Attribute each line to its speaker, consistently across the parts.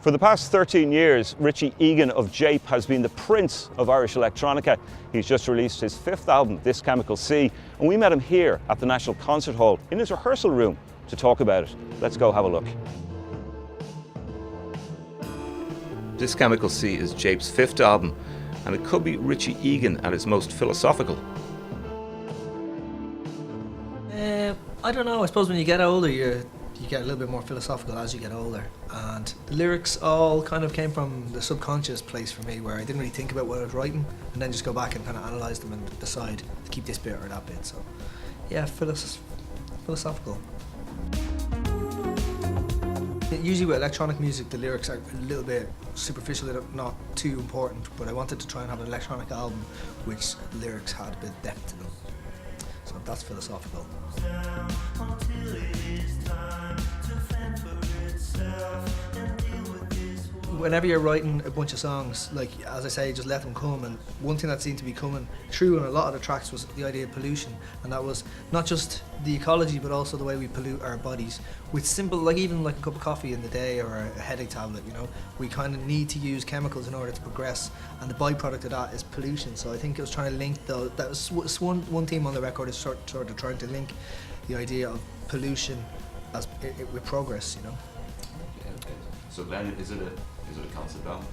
Speaker 1: For the past 13 years, Richie Egan of Jape has been the prince of Irish electronica. He's just released his fifth album, This Chemical Sea, and we met him here at the National Concert Hall in his rehearsal room to talk about it. Let's go have a look. This Chemical Sea is Jape's fifth album, and it could be Richie Egan at his most philosophical.
Speaker 2: I don't know, I suppose when you get older you get a little bit more philosophical as you get older, and the lyrics all kind of came from the subconscious place for me, where I didn't really think about what I was writing and then just go back and kind of analyse them and decide to keep this bit or that bit. So yeah, philosophical. Usually with electronic music the lyrics are a little bit superficial, they're not too important, but I wanted to try and have an electronic album which lyrics had a bit of depth to them. So that's philosophical. Whenever you're writing a bunch of songs, like as I say, just let them come, and one thing that seemed to be coming true in a lot of the tracks was the idea of pollution, and that was not just the ecology but also the way we pollute our bodies with simple, like even like a cup of coffee in the day or a headache tablet, you know, we kind of need to use chemicals in order to progress, and the byproduct of that is pollution. So I think it was trying to link those, that was one theme on the record, is sort of trying to link the idea of pollution as with progress, you know.
Speaker 1: Okay. So then is it a concept album?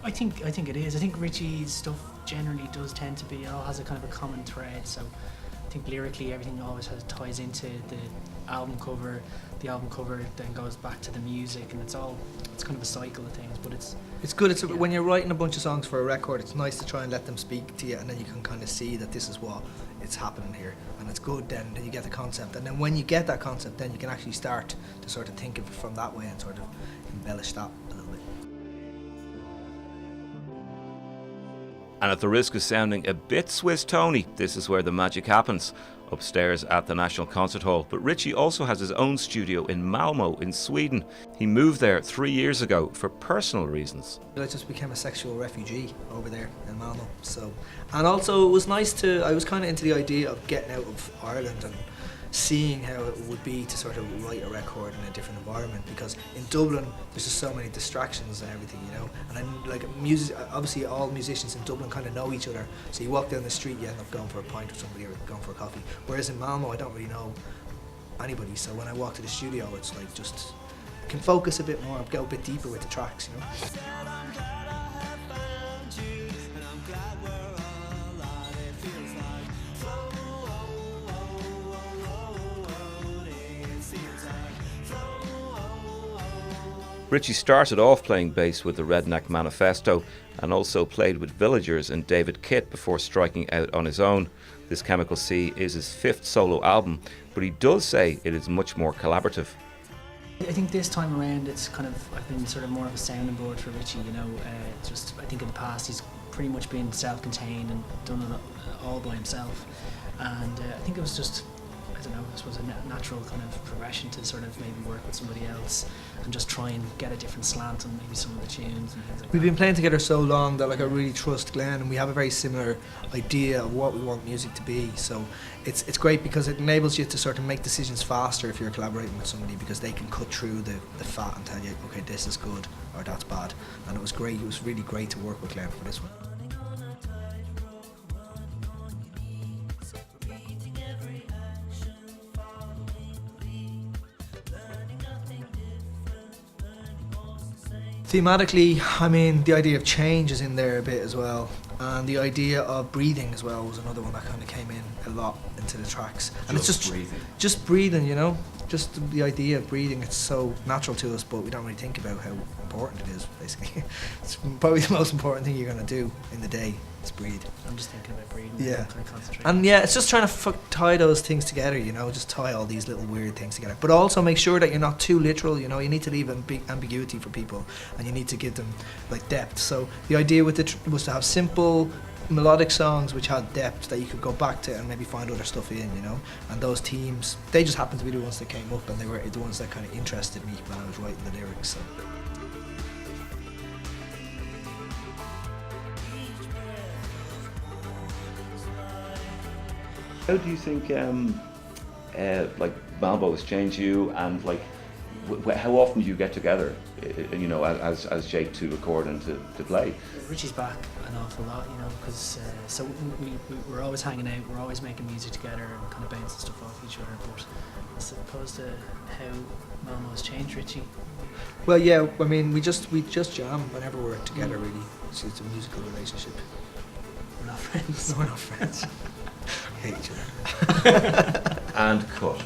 Speaker 3: I think it is. I think Richie's stuff generally does tend to be, it all has a kind of a common thread. So I think lyrically everything always ties into the album cover. The album cover then goes back to the music, and it's kind of a cycle of things. But it's good. It's when you're writing a bunch of songs for a record, it's nice to try and let them speak to you, and then you can kind of see that this is what it's happening here, and it's good. Then you get the concept, and then when you get that concept, then you can actually start to sort of think of it from that way and sort of embellish that a little bit.
Speaker 1: And at the risk of sounding a bit Swiss Tony, this is where the magic happens, upstairs at the National Concert Hall. But Richie also has his own studio in Malmo in Sweden. He moved there 3 years ago for personal reasons.
Speaker 2: I just became a sexual refugee over there in Malmo. So, and also it was nice I was kind of into the idea of getting out of Ireland and seeing how it would be to sort of write a record in a different environment, because in Dublin there's just so many distractions and everything, you know, and I'm like music, obviously all musicians in Dublin kind of know each other, so you walk down the street, you end up going for a pint with somebody or going for a coffee, whereas in Malmo I don't really know anybody, so when I walk to the studio it's like just I can focus a bit more, go a bit deeper with the tracks, you know.
Speaker 1: Richie started off playing bass with the Redneck Manifesto and also played with Villagers and David Kitt before striking out on his own. This Chemical Sea is his fifth solo album, but he does say it is much more collaborative.
Speaker 3: I think this time around I've been sort of more of a sounding board for Richie, you know. I think in the past he's pretty much been self-contained and done it all by himself, and I think it was just, I don't know, I suppose a natural kind of progression to sort of maybe work with somebody else and just try and get a different slant on maybe some of the tunes and things like
Speaker 2: We've
Speaker 3: that.
Speaker 2: been playing together so long that like I really trust Glenn, and we have a very similar idea of what we want music to be. So it's great because it enables you to sort of make decisions faster if you're collaborating with somebody, because they can cut through the fat and tell you, okay, this is good or that's bad. And it was great. It was really great to work with Glenn for this one. Thematically, I mean, the idea of change is in there a bit as well, and the idea of breathing as well was another one that kind of came in a lot into the tracks. And it's just breathing, you know, just the idea of breathing. It's so natural to us, but we don't really think about how important it is. Basically, it's probably the most important thing you're going to do in the day is breathe.
Speaker 3: I'm just thinking about breathing.
Speaker 2: Yeah,
Speaker 3: kind of concentrate.
Speaker 2: and yeah, it's just trying to tie those things together, you know, just tie all these little weird things together. But also make sure that you're not too literal, you know. You need to leave ambiguity for people, and you need to give them like depth. So the idea with it was to have simple melodic songs which had depth that you could go back to and maybe find other stuff in, you know. And those themes, they just happened to be the ones that came up, and they were the ones that kind of interested me when I was writing the lyrics. So.
Speaker 1: How do you think like Malmo has changed you, and like how often do you get together, as Jape to record and to play?
Speaker 3: Richie's back an awful lot, because so we're always hanging out, we're always making music together and kind of bouncing stuff off each other. But as opposed to how Malmo's changed, Richie.
Speaker 2: Well, yeah, I mean, we just jam whenever we're together. Really, it's a musical relationship.
Speaker 3: We're not friends.
Speaker 2: No, we're not friends. We hate each other.
Speaker 1: And cut.